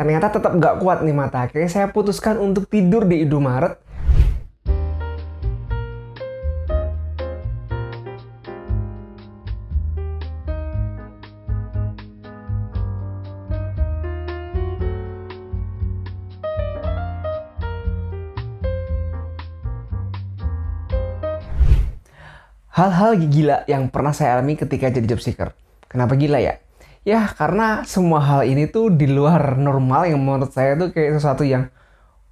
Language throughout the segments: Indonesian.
Ternyata tetap nggak kuat nih mata. Akhirnya saya putuskan untuk tidur di Indomaret. Hal-hal gila yang pernah saya alami ketika jadi job seeker. Kenapa gila ya? Ya karena semua hal ini tuh di luar normal yang menurut saya tuh kayak sesuatu yang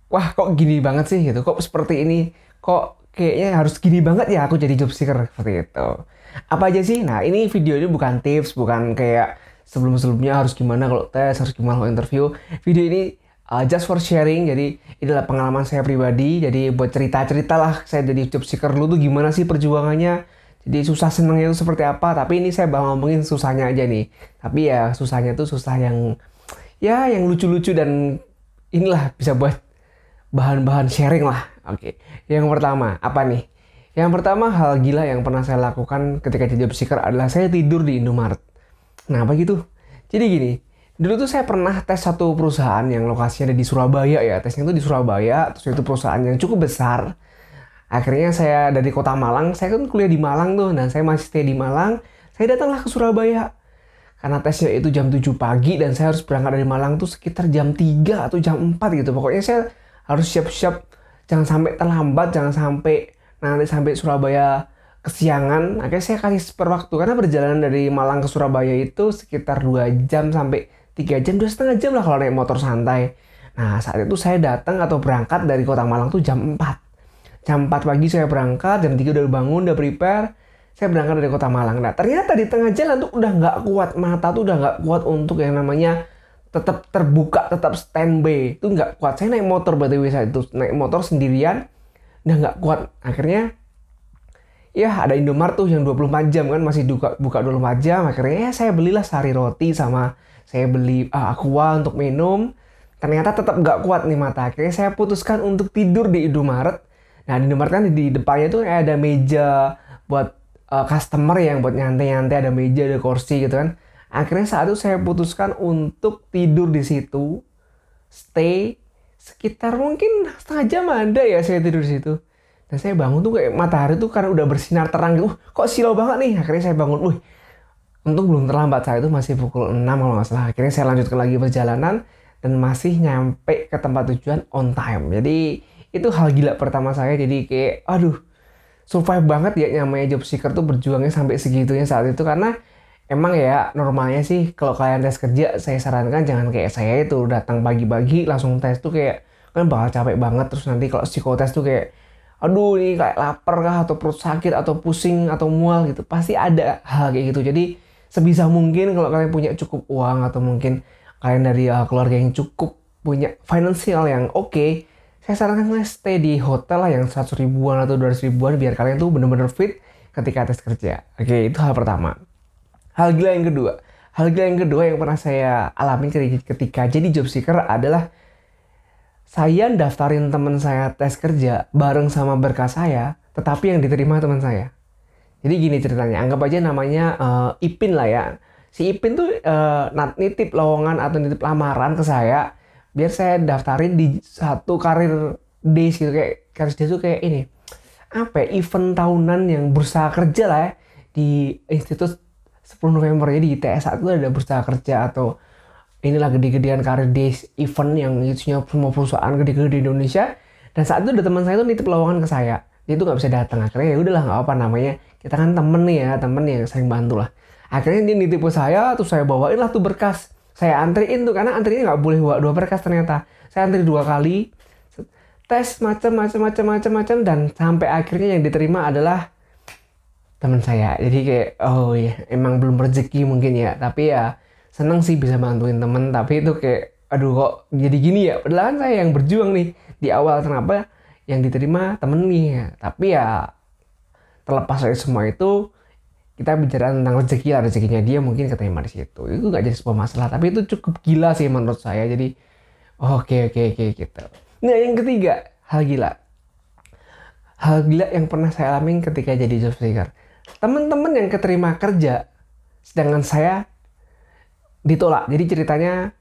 wah kok gini banget sih gitu. Kok seperti ini? Kok kayaknya harus gini banget ya aku jadi job seeker seperti itu. Apa aja sih? Nah ini video ini bukan tips, bukan kayak sebelum-sebelumnya harus gimana kalau tes, harus gimana kalau interview. Video ini just for sharing, jadi inilah pengalaman saya pribadi. Jadi buat cerita-cerita lah saya jadi job seeker dulu tuh gimana sih perjuangannya. Jadi susah senangnya itu seperti apa. Tapi ini saya bakal ngomongin susahnya aja nih. Tapi ya susahnya tuh susah yang ya yang lucu-lucu dan inilah bisa buat bahan-bahan sharing lah. Oke. Yang pertama apa nih? Yang pertama hal gila yang pernah saya lakukan ketika jadi job seeker adalah saya tidur di Indomaret. Kenapa gitu? Jadi gini, dulu tuh saya pernah tes satu perusahaan yang lokasinya ada di Surabaya ya. Tesnya itu di Surabaya, terus itu perusahaan yang cukup besar. Akhirnya saya dari kota Malang, saya kan kuliah di Malang tuh. Nah, saya masih stay di Malang. Saya datanglah ke Surabaya. Karena tesnya itu jam 7 pagi dan saya harus berangkat dari Malang tuh sekitar jam 3 atau jam 4 gitu. Pokoknya saya harus siap-siap, jangan sampai terlambat, jangan sampai nanti sampai Surabaya kesiangan. Akhirnya saya kasih spare waktu karena perjalanan dari Malang ke Surabaya itu sekitar 2 jam sampai 3 jam, 2,5 jam lah kalau naik motor santai. Nah, saat itu saya datang atau berangkat dari kota Malang tuh jam 4. Jam 4 pagi saya berangkat, jam 3 udah bangun, udah prepare. Saya berangkat dari kota Malang. Nah, ternyata di tengah jalan tuh udah nggak kuat. Mata tuh udah nggak kuat untuk yang namanya tetap terbuka, tetap standby. Itu nggak kuat. Saya naik motor BTW saat itu. Naik motor sendirian, udah nggak kuat. Akhirnya, ya ada Indomaret tuh yang 24 jam kan. Masih buka 24 jam. Akhirnya ya saya belilah sari roti sama saya beli aqua untuk minum. Ternyata tetap nggak kuat nih mata. Akhirnya saya putuskan untuk tidur di Indomaret. Nah, di Indomaret kan di depannya tuh ada meja buat customer yang buat nyantai-nyantai, ada meja, ada kursi gitu kan. Akhirnya saat itu saya putuskan untuk tidur di situ, stay sekitar mungkin setengah jam ada ya saya tidur di situ. Dan saya bangun tuh kayak matahari tuh karena udah bersinar terang gitu. Kok silau banget nih. Akhirnya saya bangun, untung belum terlambat, saat itu masih pukul 6 kalau nggak salah. Akhirnya saya lanjutkan lagi perjalanan dan masih nyampe ke tempat tujuan on time. Jadi itu hal gila pertama saya. Jadi kayak survive banget ya namanya job seeker tuh berjuangnya sampai segitunya saat itu. Karena emang ya normalnya sih kalau kalian tes kerja saya sarankan jangan kayak saya itu datang pagi-pagi langsung tes tuh kayak kan bakal capek banget. Terus nanti kalau psikotes tuh kayak ini kayak lapar kah atau perut sakit atau pusing atau mual gitu. Pasti ada hal kayak gitu. Jadi sebisa mungkin kalau kalian punya cukup uang atau mungkin kalian dari keluarga yang cukup punya finansial yang oke, saya sarankan kalian stay di hotel lah yang 100 ribuan atau 200 ribuan biar kalian tuh bener-bener fit ketika tes kerja. Oke, itu hal pertama. Hal gila yang kedua. Hal gila yang kedua yang pernah saya alami ketika jadi job seeker adalah saya daftarin teman saya tes kerja bareng sama berkas saya, tetapi yang diterima teman saya. Jadi gini ceritanya, anggap aja namanya Ipin lah ya. Si Ipin tuh nitip lowongan atau nitip lamaran ke saya biar saya daftarin di satu karir days gitu. Kayak karir days itu kayak ini event tahunan yang bursa kerja lah ya di Institut 10 November. Jadi di ITS saat itu ada bursa kerja atau inilah gede-gedean karir days event yang isinya semua perusahaan gede-gede di Indonesia. Dan saat itu ada teman saya tuh nitip lowongan ke saya, dia tuh nggak bisa datang. Akhirnya ya udahlah nggak apa namanya, kita kan temen nih ya, temen yang sering bantu lah. Akhirnya dia nitip ke saya, terus saya bawain lah tuh berkas. Saya antriin tuh, karena antrinya nggak boleh bawa 2 berkas ternyata. Saya antri 2 kali, tes macam-macam, dan sampai akhirnya yang diterima adalah teman saya. Jadi kayak, oh ya, emang belum rezeki mungkin ya. Tapi ya, seneng sih bisa bantuin temen. Tapi itu kayak, kok jadi gini ya. Padahal kan saya yang berjuang nih. Di awal kenapa yang diterima temen nih ya. Tapi ya, terlepas dari semua itu, kita bicara tentang rezeki lah, rezekinya dia mungkin keterima di situ. Itu nggak jadi sebuah masalah, tapi itu cukup gila sih menurut saya. Jadi oke gitu. Nah yang ketiga, hal gila yang pernah saya alami ketika jadi job seeker. Teman-teman yang keterima kerja, sedangkan saya ditolak. Jadi ceritanya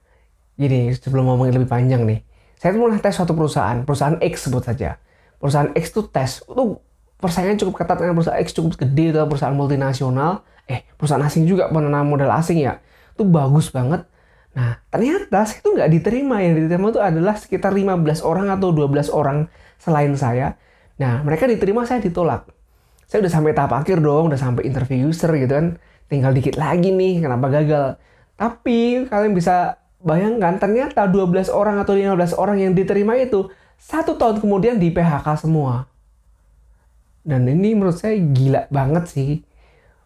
Gini, sebelum ngomongin lebih panjang nih. Saya tuh pernah tes suatu perusahaan X sebut saja. Perusahaan X tuh tes, tuh persaingan cukup ketat dengan perusahaan X cukup gede, itu perusahaan multinasional. Perusahaan asing juga, penanam modal asing ya. Itu bagus banget. Nah, ternyata saya tuh nggak diterima. Yang diterima itu adalah sekitar 15 orang atau 12 orang selain saya. Nah, mereka diterima, saya ditolak. Saya udah sampai tahap akhir dong, udah sampai interview user gitu kan. Tinggal dikit lagi nih, kenapa gagal. Tapi kalian bisa bayangkan, ternyata 12 orang atau 15 orang yang diterima itu 1 tahun kemudian di PHK semua. Dan ini menurut saya gila banget sih.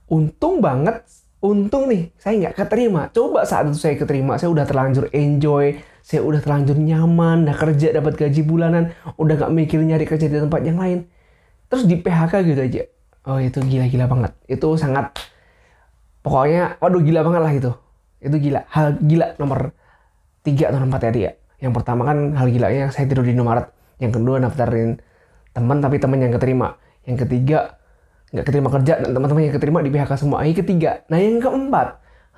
Untung banget, untung nih saya nggak keterima. Coba saat itu saya keterima, saya udah terlanjur enjoy, saya udah terlanjur nyaman, udah kerja dapat gaji bulanan, udah nggak mikir nyari kerja di tempat yang lain. Terus di PHK gitu aja. Oh itu gila-gila banget. Itu sangat, pokoknya waduh gila banget lah itu. Itu gila, hal gila nomor 3 atau 4 tadi ya. Yang pertama kan hal gilanya saya tidur di Indomaret. Yang kedua daftarin teman tapi teman yang keterima. Yang ketiga nggak keterima kerja dan teman-teman yang keterima di PHK semua. Yang ketiga. Nah yang keempat,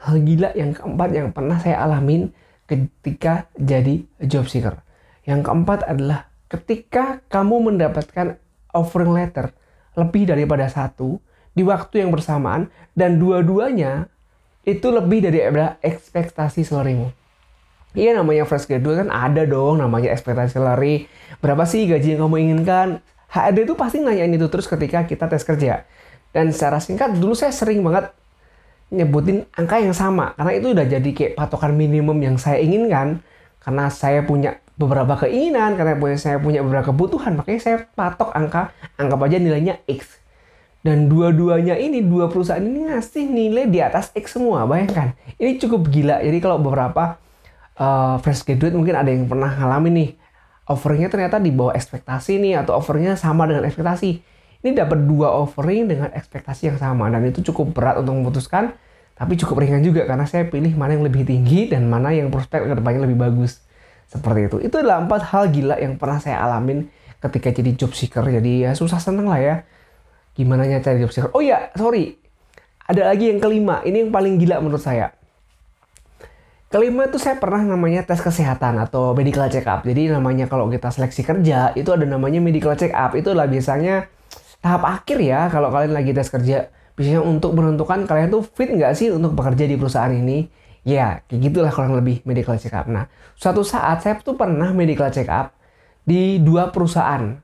hal gila yang keempat yang pernah saya alamin ketika jadi job seeker. Yang keempat adalah ketika kamu mendapatkan offering letter lebih daripada 1 di waktu yang bersamaan dan dua-duanya itu lebih dari ekspektasi salarimu. Iya namanya fresh graduate kan ada dong namanya ekspektasi salary. Berapa sih gaji yang kamu inginkan? HRD itu pasti nanyain itu terus ketika kita tes kerja. Dan secara singkat dulu saya sering banget nyebutin angka yang sama. Karena itu udah jadi kayak patokan minimum yang saya inginkan. Karena saya punya beberapa keinginan, karena saya punya beberapa kebutuhan. Makanya saya patok angka, anggap aja nilainya X. Dan dua-duanya ini, dua perusahaan ini ngasih nilai di atas X semua. Bayangkan, ini cukup gila. Jadi kalau beberapa fresh graduate mungkin ada yang pernah ngalamin nih offeringnya ternyata di bawah ekspektasi nih atau offeringnya sama dengan ekspektasi. Ini dapat 2 offering dengan ekspektasi yang sama dan itu cukup berat untuk memutuskan, tapi cukup ringan juga karena saya pilih mana yang lebih tinggi dan mana yang prospek kedepannya lebih bagus. Seperti itu. Itu adalah 4 hal gila yang pernah saya alamin ketika jadi job seeker. Jadi ya susah seneng lah ya. Gimana cari job seeker? Oh ya, sorry. Ada lagi yang kelima. Ini yang paling gila menurut saya. Kelima itu saya pernah namanya tes kesehatan atau medical check up. Jadi namanya kalau kita seleksi kerja itu ada namanya medical check up. Itu adalah biasanya tahap akhir ya kalau kalian lagi tes kerja. Biasanya untuk menentukan kalian tuh fit nggak sih untuk bekerja di perusahaan ini. Ya kayak gitulah kurang lebih medical check up. Nah suatu saat saya tuh pernah medical check up di 2 perusahaan.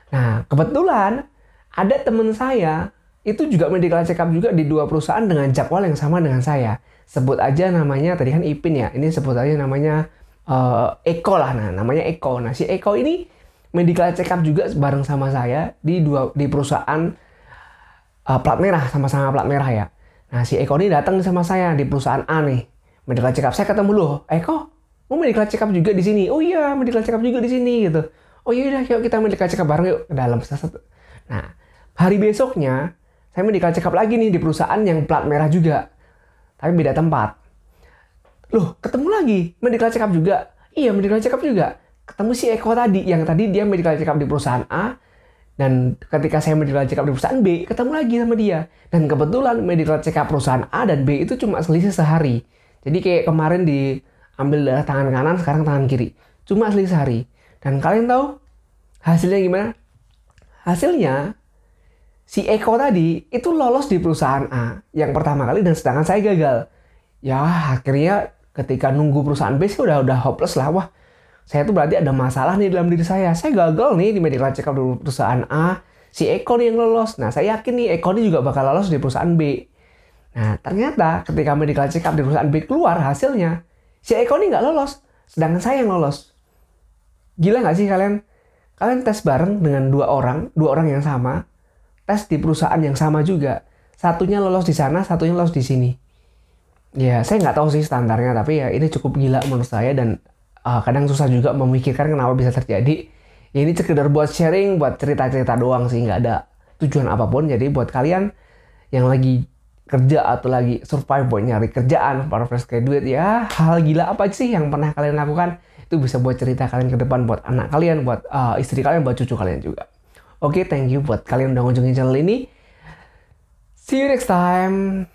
Nah kebetulan ada teman saya itu juga medical check up juga di 2 perusahaan dengan jadwal yang sama dengan saya. Sebut aja namanya, tadi kan Ipin ya, ini sebut aja namanya Eko lah, nah namanya Eko. Nah si Eko ini medical check up juga bareng sama saya di perusahaan plat merah, sama-sama plat merah ya. Nah si Eko ini datang sama saya di perusahaan A nih, medical check up. Saya ketemu loh, Eko, mau medical check up juga di sini? Oh iya, medical check up juga di sini gitu. Oh iya udah, yuk kita medical check up bareng yuk ke dalam. Nah hari besoknya saya medical check up lagi nih di perusahaan yang plat merah juga. Tapi beda tempat. Loh, ketemu lagi. Medical check up juga. Iya, medical check up juga. Ketemu si Eko tadi. Yang tadi dia medical check up di perusahaan A. Dan ketika saya medical check up di perusahaan B, ketemu lagi sama dia. Dan kebetulan medical check up perusahaan A dan B itu cuma selisih sehari. Jadi kayak kemarin diambil darah tangan kanan, sekarang tangan kiri. Cuma selisih sehari. Dan kalian tahu hasilnya gimana? Hasilnya si Eko tadi itu lolos di perusahaan A yang pertama kali dan sedangkan saya gagal. Ya akhirnya ketika nunggu perusahaan B sih udah hopeless lah. Wah saya tuh berarti ada masalah nih dalam diri saya. Saya gagal nih di medical check up di perusahaan A. Si Eko nih yang lolos. Nah saya yakin nih Eko nih juga bakal lolos di perusahaan B. Nah ternyata ketika medical check up di perusahaan B keluar hasilnya, si Eko nih nggak lolos. Sedangkan saya yang lolos. Gila nggak sih kalian? Kalian tes bareng dengan 2 orang yang sama. Tes di perusahaan yang sama juga. Satunya lolos di sana, satunya lolos di sini. Ya, saya nggak tahu sih standarnya, tapi ya ini cukup gila menurut saya dan kadang susah juga memikirkan kenapa bisa terjadi. Ya ini sekedar buat sharing, buat cerita-cerita doang sih, nggak ada tujuan apapun. Jadi buat kalian yang lagi kerja atau lagi survive buat nyari kerjaan, para fresh graduate ya, hal gila apa sih yang pernah kalian lakukan? Itu bisa buat cerita kalian ke depan, buat anak kalian, buat istri kalian, buat cucu kalian juga. Oke, thank you buat kalian udah ngunjungin channel ini. See you next time.